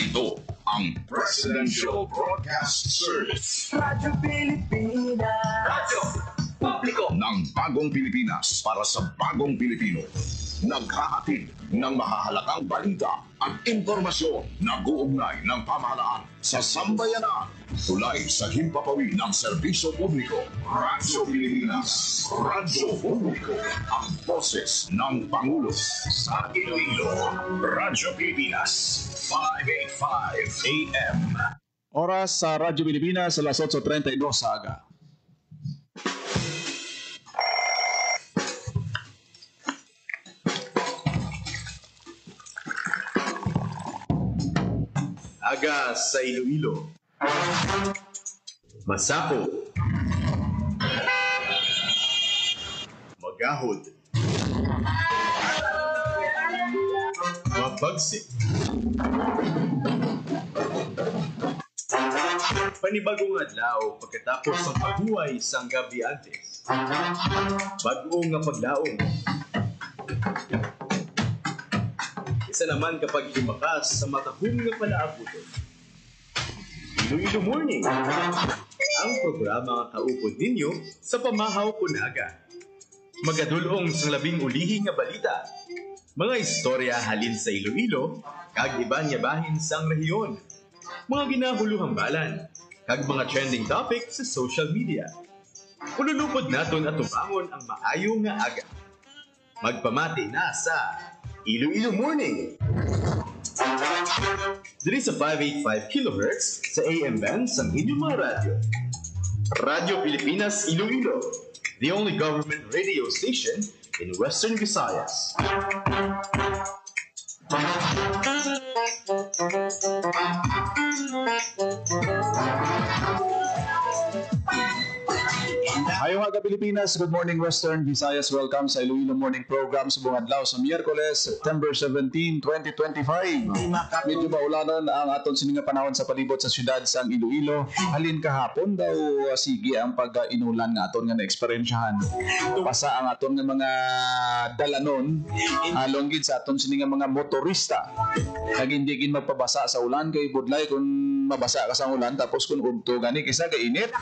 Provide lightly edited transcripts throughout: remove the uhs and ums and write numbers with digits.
Ito ang Presidential Broadcast Service. Radyo Pilipinas. Radyo Publiko ng Bagong Pilipinas para sa Bagong Pilipino. Naghahatid ng mahahalagang balita at impormasyon na guugnay ng pamahalaan sa sambayanan. Tulay sa himpapawid ng serbisyo publiko. Radyo Pilipinas. Radyo Publiko. Ang boses ng Pangulo sa Iloilo. Radyo Pilipinas. 585 AM. Oras sa Radyo Pilipinas, alas 8:32 sa aga. Aga sa Iloilo. Masapo. Magahod. Mabagsik. Panibagong adlaw pagkatapos ng paghuway sang gabi antes. Bagong nga paglaong. Isa naman kapag himakas sa matahong nga palaabuton. Iloilo Morning, ang programa nga kaupod ninyo sa pamahaw kunaga. Magadulong sa labing ulihi nga balita. Mga istorya halin sa Iloilo, kag iba niya bahin sang rehiyon. Mga ginahuluhang balan, kag mga trending topic sa social media. Ululupod naton at tumangon ang maayo nga aga. Magpamati na sa Iloilo Morning. Dili sa 585 kHz sa AM band sa inyong mga radyo. Radyo Pilipinas Iloilo, the only government radio station in Western Visayas. Ayong aga Pilipinas, good morning Western Visayas. Welcome sa Iloilo Morning Program sa buong adlaw sa Miyerkules, September 17, 2025. Medyo maulanan ang aton sininga panahon sa palibot sa syudad sang Iloilo. Halin kahapon daw sige ang pag-inulan nga aton nga na-eksperyensyahan. Pasa ang aton nga mga dalanon, longgid sa aton sininga mga motorista. Kag hindi gin magpabasa sa ulan kay budlay kung mabasa ka sa ulan tapos kung udto gani kaysa gainit.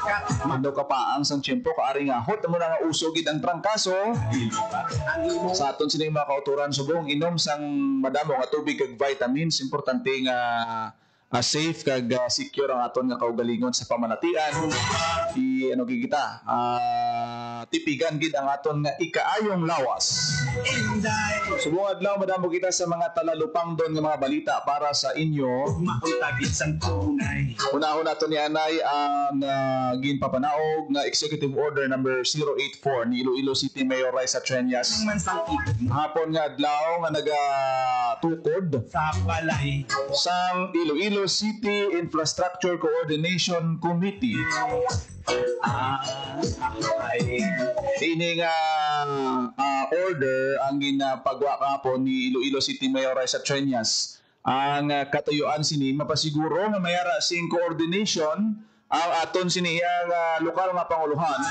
Mando ka paang sang tiyempo kaari nga hot mo na nga usogid ang trangkaso. Sa aton sining mga kauturan subong inom sang madamo nga tubig kag vitamins, importante nga safe kag secure ang aton nga kaugalingon sa pamanatian. Ano gigita tipigan gid ang aton nga ikaayong lawas. Subong adlaw madamo kita sa mga talalupang don nga mga balita para sa inyo. Makuntagit sang tunay. Una-una nato ni Anay ang ginpapanaog nga Executive Order number 084 ni Iloilo City Mayor Raisa Treñas. Hapon nga adlaw nga nagatukod Sa balay. sang Iloilo City Infrastructure Coordination Committee. Ini nga order ang ginapagwa kapon ni Iloilo City Mayor Raisa Treñas. Ang katuyuan sini mapasiguro nga mayara sing coordination ang aton siniyang lokal nga panguluhan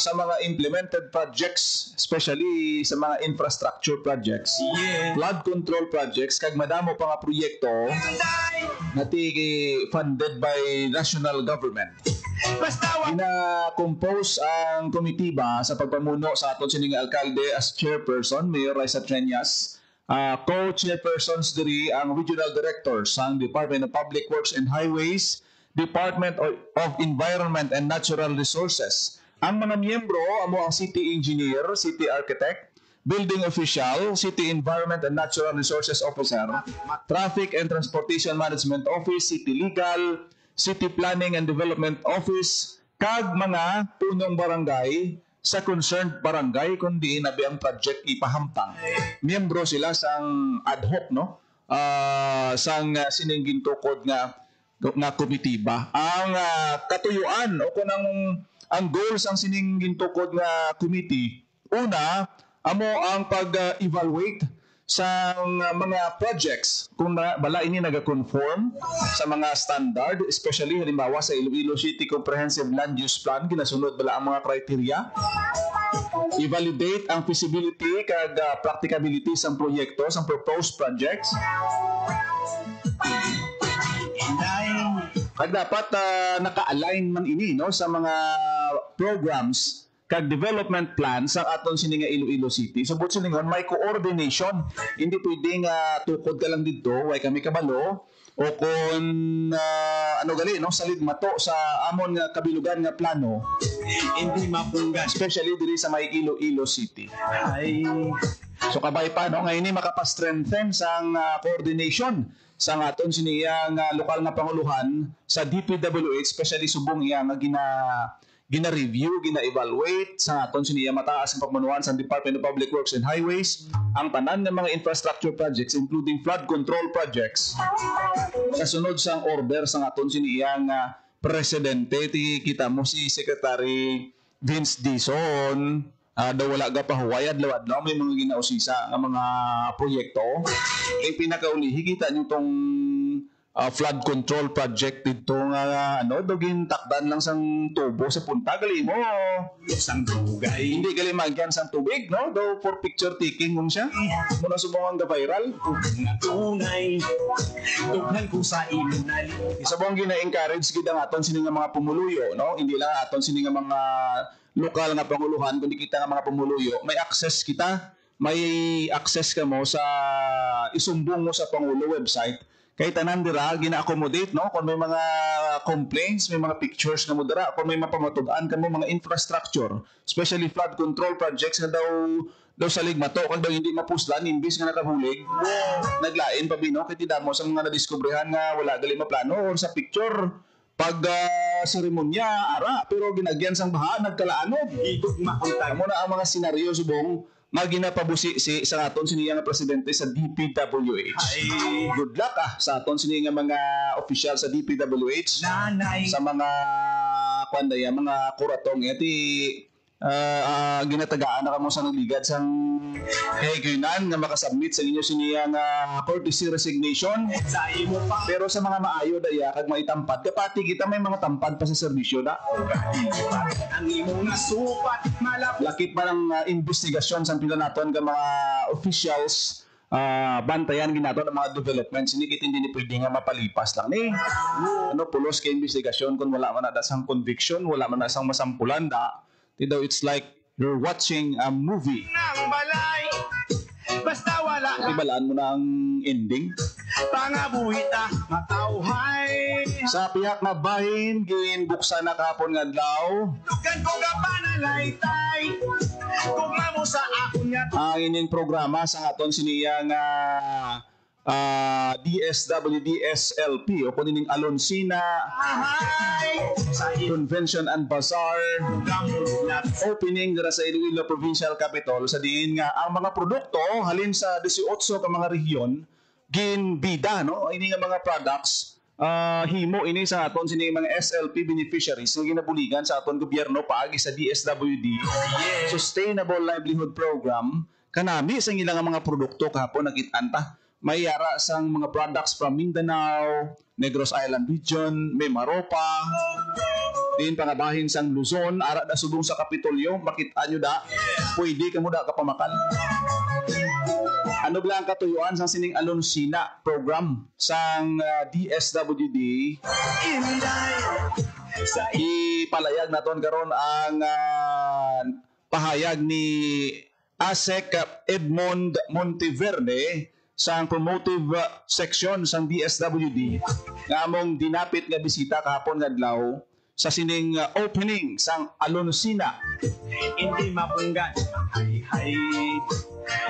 sa mga implemented projects, especially sa mga infrastructure projects, flood control projects, kag madamo pa nga proyekto na funded by national government. Ina-compose ang komitiba sa pagpamuno sa aton sining alkalde as chairperson, Mayor Raisa Treñas. Co-chairpersons diri ang regional directors sang Department of Public Works and Highways, Department of Environment and Natural Resources. Ang mga miyembro amo ang City Engineer, City Architect, Building Official, City Environment and Natural Resources Officer, Traffic and Transportation Management Office, City Legal, City Planning and Development Office, kag mga punong barangay sa concerned barangay kundi nabi ang project ipahamtang. Miyembro sila sang ad hoc, no? Sang siningging tukod nga komitiba. Ang katuyuan o kunang ang goals ang siningging tukod nga committee, una, amo ang pag-evaluate sa mga projects kung bala ini naga-conform sa mga standard, especially halimbawa sa Iloilo City Comprehensive Land Use Plan, ginasunod bala ang mga criteria. I-validate ang feasibility kag practicability sa proyekto, sa proposed projects. Kag dapat naka-align man ini no sa mga programs kag development plans sa aton sini nga Iloilo City. So but siningon may coordination. Hindi pwedeng tukod ka lang dito, way kami kabalo o kung ano gali no salid mato sa amon nga kabilugan nga plano, Hindi mapunggan. especially diri sa may Iloilo City. Ay, So kabay pa no ngayon ni makapa-strengthen sang coordination sa aton siniyang lokal nga panguluhan sa DPWH, especially subong iya nga gina-review, gina-evaluate sa aton siniya mataas ang pagmanuan sa Department of Public Works and Highways ang tanan ng mga infrastructure projects including flood control projects. Kasunod sang order sa aton siniyang presidente, kita mo si Secretary Vince Dizon, daw wala ka pahuwayad lawad no may mga ginausisa nga mga proyekto. Ang pinakaulihi kita nyo tong flood control project dito nga dogin takdan lang sang tubo sa punta gali mo. isang dugay. Hindi gali magyan sang tubig no do for picture taking mo siya. Muna subong ang viral. Nga tunay. Tughan ko sa imo nali. Isa bang gina-encourage gid ang aton sini nga mga pumuluyo no hindi lang aton sini nga mga lokal nga panguluhan kundi kita nga mga pumuluyo may access ka mo sa isumbong mo sa Pangulo website kay tanan dira gina-accommodate no kung may mga complaints may mga pictures nga mo dira kung may mapamatud-an kamo mga infrastructure especially flood control projects nga daw sa ligmato kung daw hindi mapuslan imbis nga nakabulig naglain pa bino kay tidamo sa mga nadiskobrehan nga wala gali maplano or sa picture pag seremonya ara pero ginagyan sang baha nagkalaanod Igugma kong tag. amo na ang mga senaryo subong nga ginapabusi sa aton siniya nga presidente sa DPWH. Ay, Good luck sa aton siniya nga mga opisyal sa DPWH nanay. sa mga kuandaya mga kuratong iti ginatagaan na kamo sa nagligad sang kahiginan nga makasubmit sa inyo siniya nga courtesy resignation. Sa imo pa. Pero sa mga maayo daya kag maitampad kapati kita may mga tampad pa sa serbisyo na. Ang imo nga supat. Malap. Lakip pa ng investigasyon sa pila naton nga mga officials bantayan ginato ng mga developments hindi kit hindi ni pwede nga mapalipas lang ni pulos kay investigasyon kung wala man na sang conviction wala man na sang masampulan da daw it's like you're watching a movie Nang balay. Basta wala. ibalaan mo na ang ending Pangabuhita. Matawhay. sa piyak na bahin ginbuksan na kapon nga adlaw Tugan ko ka panalaytay. Kugma mo sa akon nga ang ining programa sa aton siniya nga DSWD-SLP o kunin Alonsina tahay. Sa Convention and Bazaar ilang opening dira sa Iloilo Provincial Capital sa diin nga ang mga produkto halin sa 18 ka mga rehiyon ginbida no ini nga mga products himo ini sa aton sini mga SLP beneficiaries nga ginabuligan sa aton gobyerno paagi sa DSWD Sustainable Livelihood Program kanami sa ilang mga produkto kahapon nakit-an ta may yara sang mga products from Mindanao, Negros Island Region, may Maropa, din pangabahin sang Luzon, ara na subong sa Kapitolyo, makita nyo da, pwede ka mo da kapamakan. Ano ba ang katuyuan sang sining Alonsina program sang DSWD? inday. Sa Ipalayag naton karon ang pahayag ni ASEC Edmond Monteverde sa promotive section sang DSWD nga among dinapit nga bisita kahapon nga adlaw sa sining opening sang Alonsina hindi mapunggan. Hay hay.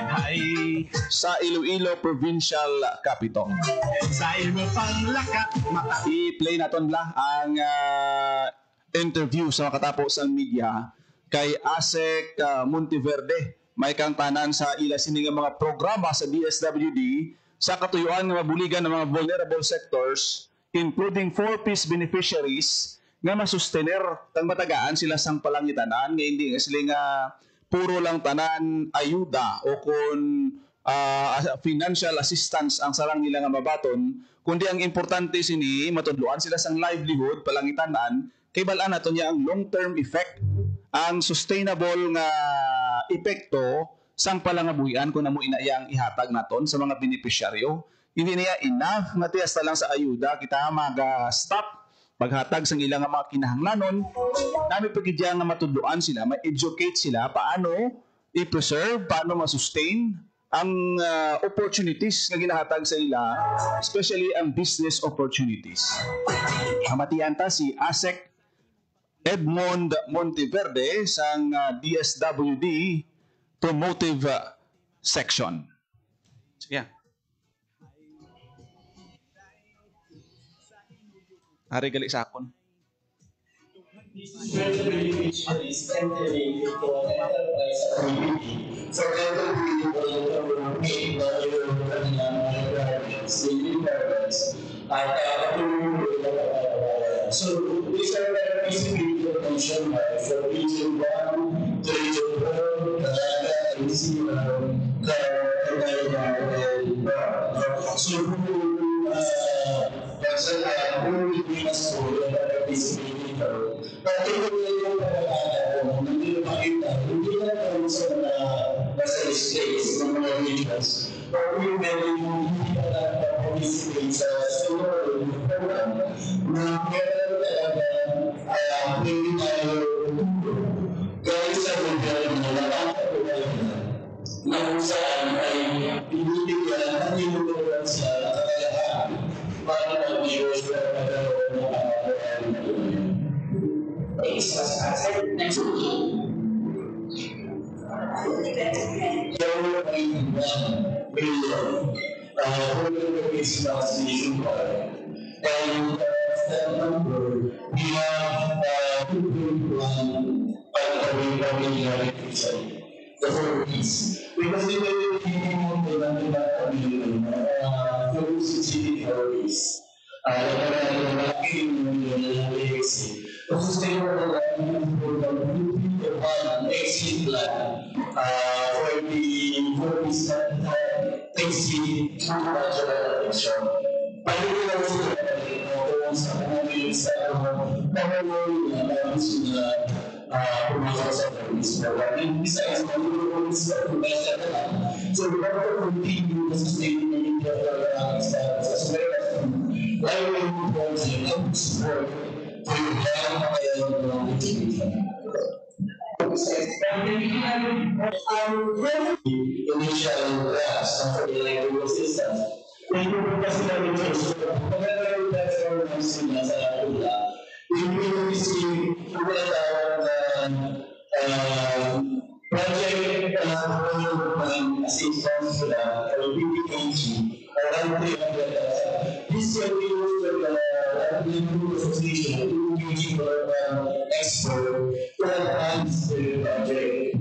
Hay. sa Iloilo Provincial Capital. Sa imo panglakat. Mata. I-play naton la ang interview sa makatapos ang media kay ASEC Monteverde. May kang tanan sa ila sini nga mga programa sa DSWD sa katuyuan nga mabuligan ng mga vulnerable sectors including 4-piece beneficiaries nga masustener kang matagaan sila sang palangitanan nga hindi nga sila nga puro lang tanan ayuda o kung financial assistance ang sarang nila nga mabaton kundi ang importante sini matudloan sila sang livelihood palangitanan kay balaan nato niya ang long-term effect ang sustainable nga epekto sang palangabuhian kung namo inayang ihatag naton sa mga beneficiaryo. Hindi niya enough nga tiyasta lang sa ayuda kita mag-stop paghatag sa ilang mga kinahanglanon, nami pagidya nga matudloan sila, ma-educate sila paano i-preserve, paano ma-sustain ang opportunities na ginahatag sa ila, especially ang business opportunities. Amatiyanta si ASEC Edmond Monteverde sang DSWD Promotive Section. Sige. Hari gali sa akon. So these are the basic information for region 1 to region 4, Calaga, and so saan ay binibigyan ng tinutulungan sa kakalahan para mag-issue sa next week. And that number, we have 2.1 the whole piece. Because they were thinking of the city theories. Because they were the exit plan for this exit election. But we also besides, so we have to continue the sustainability of our status as well as library project and support for the health and education. Initial drafts of the library system. May kasi namin sa pagkakaroon na sila sa Lula. Yung project assistance for the PPKG around 300,000. This year we used the association PPKG program expert to enhance the project.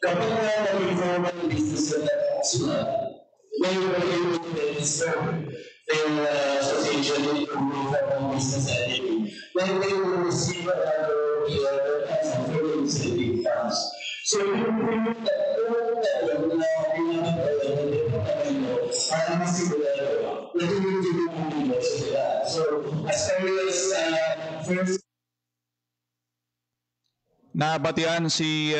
Kapag nag-informal business na sila, may able to serve their association in informal business entity. Then they will receive another as a further incentive funds. So you bring that so as early as first. Nabatian si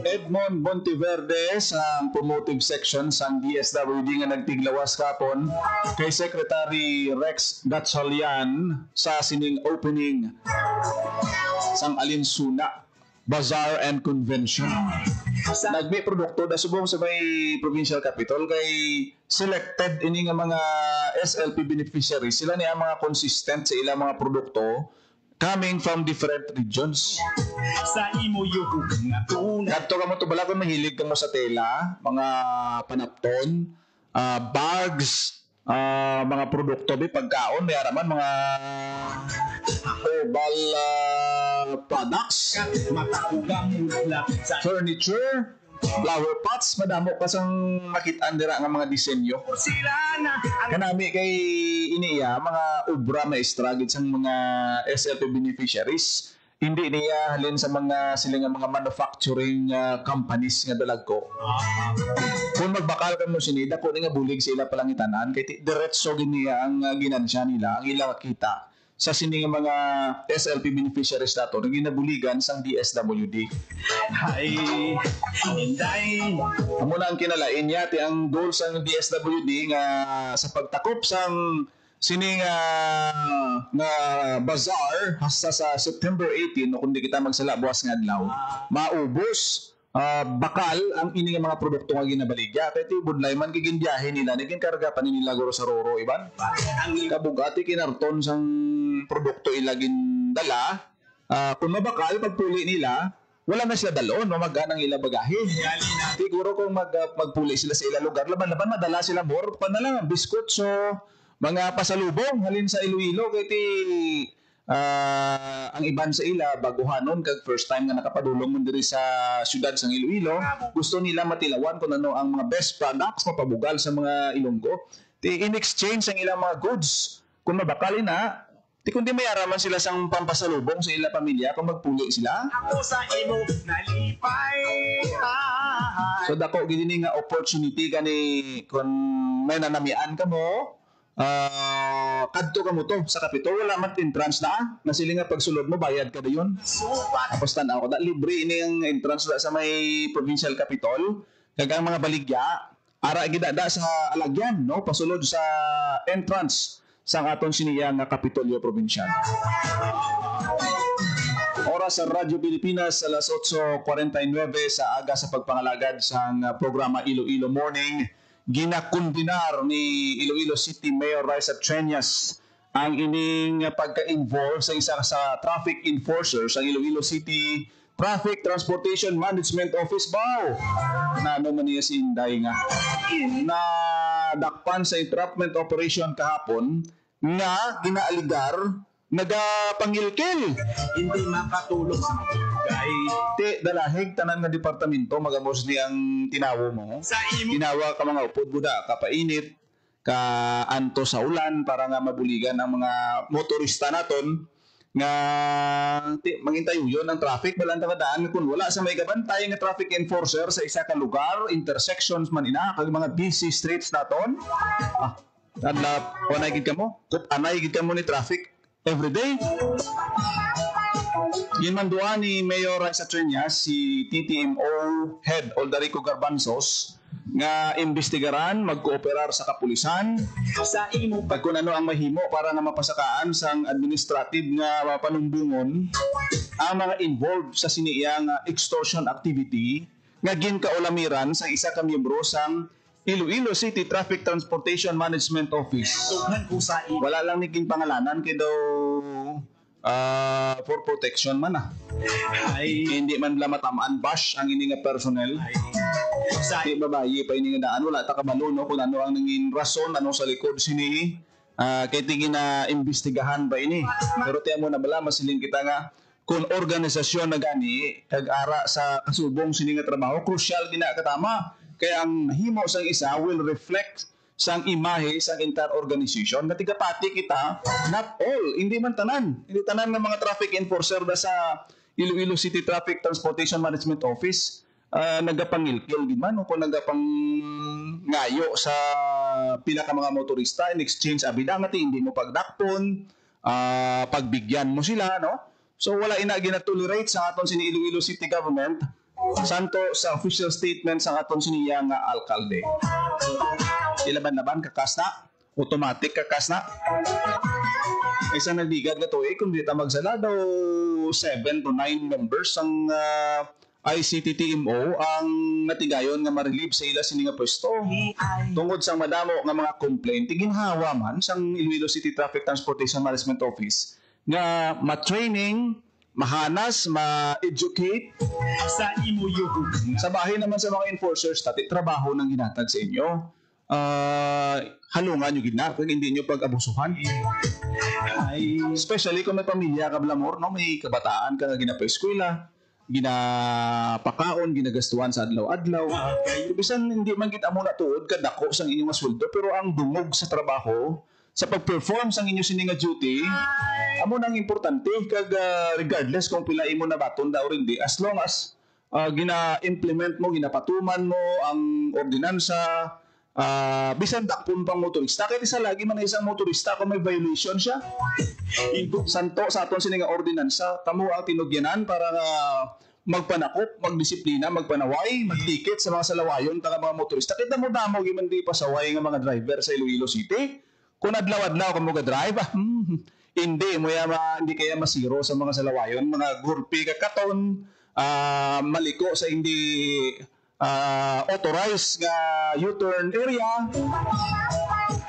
Edmond Monteverde sa promotive section sa DSWD nga nagtiglawas kapon kay Secretary Rex Gatchalian sa sining opening sang Alinsuna Bazaar and Convention. Nagmi produkto da subong sa may provincial capital kay selected ini nga mga SLP beneficiaries. Sila niya mga consistent sa ilang mga produkto coming from different regions. Sa imo yuhug nga tuna. Kadto ka mo to bala kung mahilig ka mo sa tela, mga panapton, bags, mga produkto bi pagkaon, may araman mga herbal products, furniture, flower pots, madamo pa sang makitaan dira nga mga disenyo. Kanami kay iniya mga obra maestra gid sang mga SLP beneficiaries. Hindi niya halin sa mga sila nga mga manufacturing companies nga dalagko. Kung magbakal ka mo sinida ko nga bulig sila palangitanan kay diretso gid niya ang ginansya nila, ang ilang kita sa sining mga SLP beneficiaries nato na ginabuligan sang DSWD. Ay, Inday. Amo na ang kinalain niya ti ang goal sang DSWD nga sa pagtakop sang sining nga bazaar hasta sa September 18 no kundi kita magsala buwas nga adlaw maubos bakal ang ini nga mga produkto nga ginabaligya kay ti budlay man giginbiyahe nila naging karga pa nila guro sa Roro iban kabugati kinarton sang produkto ilagin dala kung mabakal pagpuli nila wala na sila dalon no maganang ila bagahe siguro kung magpuli sila sa ila lugar laban-laban madala sila more pa na lang biskot so mga pasalubong halin sa Iloilo kay ti ang iban sa ila baguhanon kag first time nga nakapadulong mo diri sa syudad sang Iloilo gusto nila matilawan kung ano ang mga best products mapabugal sa mga Ilonggo ti in exchange ang ilang mga goods kung mabakali na ti kundi mayaraman sila sang pampasalubong sa ila pamilya kung magpuli sila Ako sa imo nalipay. so dako gid ni nga opportunity kani kung may nanamian ka mo kadto ka mo to sa Kapitol wala man entrance na sila nga pagsulod mo bayad ka dayon Supat. tapos tanaw ko da libre ini ang entrance da sa may provincial Capitol kag ang mga baligya ara gidada sa alagyan no pasulod sa entrance sa aton siniya nga Kapitolyo Provincial. Oras sa Radyo Pilipinas alas 8:49 sa aga sa pagpangalagad sa programa Iloilo Morning. Ginakundinar ni Iloilo City Mayor Raisa Treñas ang ining pagka-involve sa isa sa traffic enforcers ang Iloilo City Traffic Transportation Management Office bao na ano man niya si Inday nga na dakpan sa entrapment operation kahapon nga ginaaligar nagapangilkil Hindi makatulog sa bagay. ti dalahig tanan nga departamento magamos ni ang tinawo mo Sa imo ginawa ka mga upod buda kapainit ka anto sa ulan para nga mabuligan ang mga motorista naton nga mangintayo yon ang traffic balang daan kun wala sa may gabantay nga traffic enforcer sa isa ka lugar intersections man ina kag mga busy streets naton adla panay gid kamo kut anay gid kamo ni traffic every day yun man duwa ni Mayor Raisa Treñas si TTMO Head Oldarico Garbanzos nga imbestigaran magkooperar sa kapulisan sa imo pag kung ano ang mahimo para nga mapasakaan sang administrative nga panumbungon ang mga involved sa siniyang extortion activity nga ginkaulamiran sa isa ka miyembro sang Iloilo City Traffic Transportation Management Office. Tughan ko sa imo. Wala lang naging pangalanan kay daw for protection man Ay, hindi man la matamaan bash ang ini nga personnel. sa Di babayi pa ini nga daan wala ta kabalo no kung ano ang nangin rason ano sa likod sini kay tingin na imbestigahan ba ini pero tiyan mo na bala masiling kita nga kung organisasyon na gani kag ara sa kasubong sini nga trabaho crucial gina katama kay ang himo sang isa will reflect sang imahe sang entire organization nga tigapati kita not all hindi tanan nga mga traffic enforcer da sa Iloilo City Traffic Transportation Management Office nagapangilkil di man o kung nagapang ngayo sa pila ka mga motorista in exchange abida nga hindi mo pagdakpon pagbigyan mo sila no so wala ina ginatolerate sa aton sini Iloilo City Government santo sa official statement sa aton siniya nga alkalde ilaban-laban kakas na automatic kakas na isa nagdigad nga to kung di ta magsala daw 7 to 9 members ang ICTTMO ang natigayon nga ma-relieve sa ila sini nga pwesto tungod sa madamo nga mga complaint ginhawa man sang Iloilo City Traffic Transportation Management Office nga ma-training mahanas ma-educate sa imo yugo. sa bahay naman sa mga enforcers tati trabaho nang ginatag sa inyo halungan nyo gina kung hindi nyo pag-abusuhan Ay, especially kung may pamilya ka blamor no may kabataan ka nga ginapa-eskwela ginapakaon ginagastuhan sa adlaw-adlaw bisan hindi man kita mo na tuod kadako sang inyong sweldo pero ang dungog sa trabaho sa pag-perform sang inyo sini nga duty amo nang importante kag regardless kung pila imo na baton daw rin di as long as gina-implement mo ginapatuman mo ang ordinansa bisan dakpon pang motorista. Kaya isa lagi man na isang motorista kung may violation siya. Santo sa aton sini nga ordinansa, kamo ang tinugyanan para magpanakop, magdisiplina, magpanaway, magtiket sa mga salawayon ta mga motorista. Kita mo damo giman di pasaway nga mga driver sa Iloilo City. Kung adlaw-adlaw kamo ga drive, hindi mo hindi kaya masiro sa mga salawayon, mga gurpi ka katon, maliko sa hindi authorized nga U-turn area,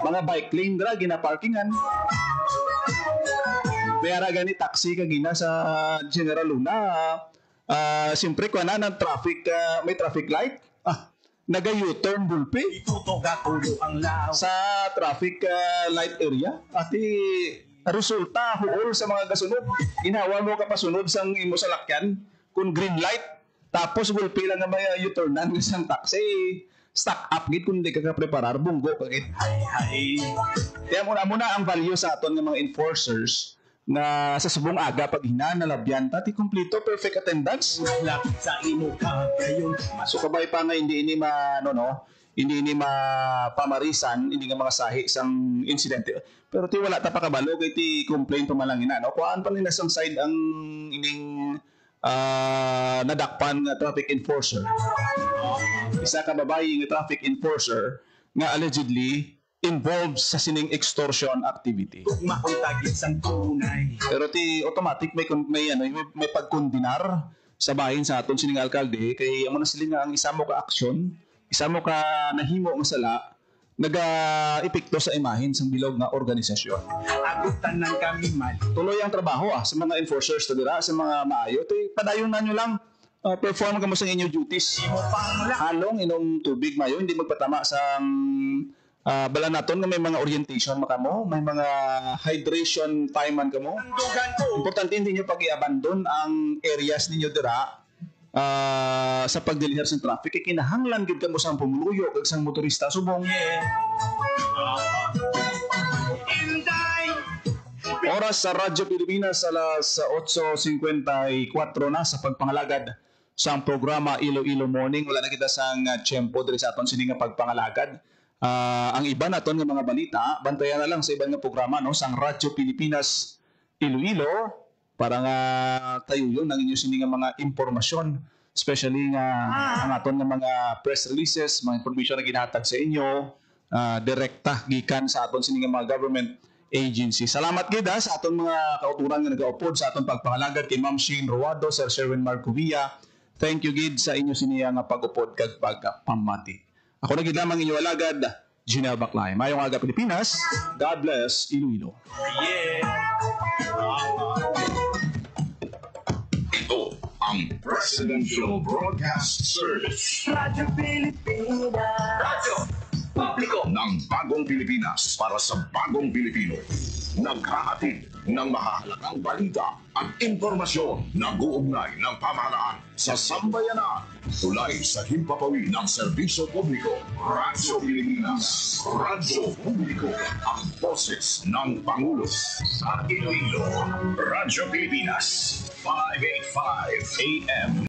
mga bike lane dra ginaparkingan. Kaya gani taxi ka gina sa General Luna, siyempre kung ng traffic, may traffic light, naga U-turn bulpi sa traffic light area. Ati resulta huol sa mga gasunod. Ginawa mo ka pasunod sang imo sa lakyan kung green light. Tapos gulpi lang nga may U-turnan ng isang taxi. Stock up gid kung di ka preparar bunggo ka gid. Kaya muna ang value sa aton nga mga enforcers na sa subong aga pag hinanalabyan ti kompleto perfect attendance. Lapit sa imo ka kayon. So kabay pa nga hindi ini mapamarisan, hindi nga mga sahi sang insidente. Pero ti wala ta pa kabalo kay ti complaint pa malang ina, no? Kuan pa nila sang side ang ining nadakpan nga traffic enforcer. Isa ka babae nga traffic enforcer nga allegedly involved sa sining extortion activity. Makuntagit sang tunay. Pero ti automatic may pagkondinar sa bahin sa aton sining alkalde kay amo na sila nga ang isa mo ka aksyon, isa mo ka nahimo nga sala naga-epekto sa imahin sang bilog nga organisasyon. Agutan ng kami man. Tuloy ang trabaho sa mga enforcers ta dira, sa mga maayo ti padayon na nyo lang perform kamo sa inyo duties. Halong inom tubig mayo, hindi magpatama sang bala naton nga may mga orientation makamo, may mga hydration time man kamo. Importante hindi niyo pag-i-abandon ang areas ninyo dira sa pagdeliver sa traffic. Kinahanglan gid kamo sang pumuluyo kag sang motorista subong. Oras sa Radyo Pilipinas alas 8:54 na sa pagpangalagad sa programa Iloilo Morning. Wala na kita sang tiyempo diri sa aton sini nga pagpangalagad. Ang iba naton nga mga balita, bantayan na lang sa ibang nga programa no sang Radyo Pilipinas Iloilo para nga tayo yun ang inyo sini nga mga impormasyon, especially nga ang aton nga mga press releases, mga information na ginhatag sa inyo direkta gikan sa aton sini nga mga government agency. Salamat gid sa aton mga kauturan nga nagaupod sa aton pagpangalagad kay Ma'am Shane Roado, Sir Sherwin Marcovia. Thank you gid sa inyo siniya nga pag-upod kag pagpamati. Ako na gid lamang inyo alagad, Junel Baclay. Mayong aga Pilipinas. God bless Iloilo. Ito ang Presidential Broadcast Service. Radyo Pilipinas. Radyo Publiko ng Bagong Pilipinas para sa Bagong Pilipino. Naghahatid ng mahahalagang balita at impormasyon na guugnay ng pamahalaan sa sambayanan. Tulay sa himpapawid ng serbisyo publiko. Radyo Pilipinas. Radyo Publiko. Ang boses ng Pangulo sa Iloilo. Radyo Pilipinas. 585 AM.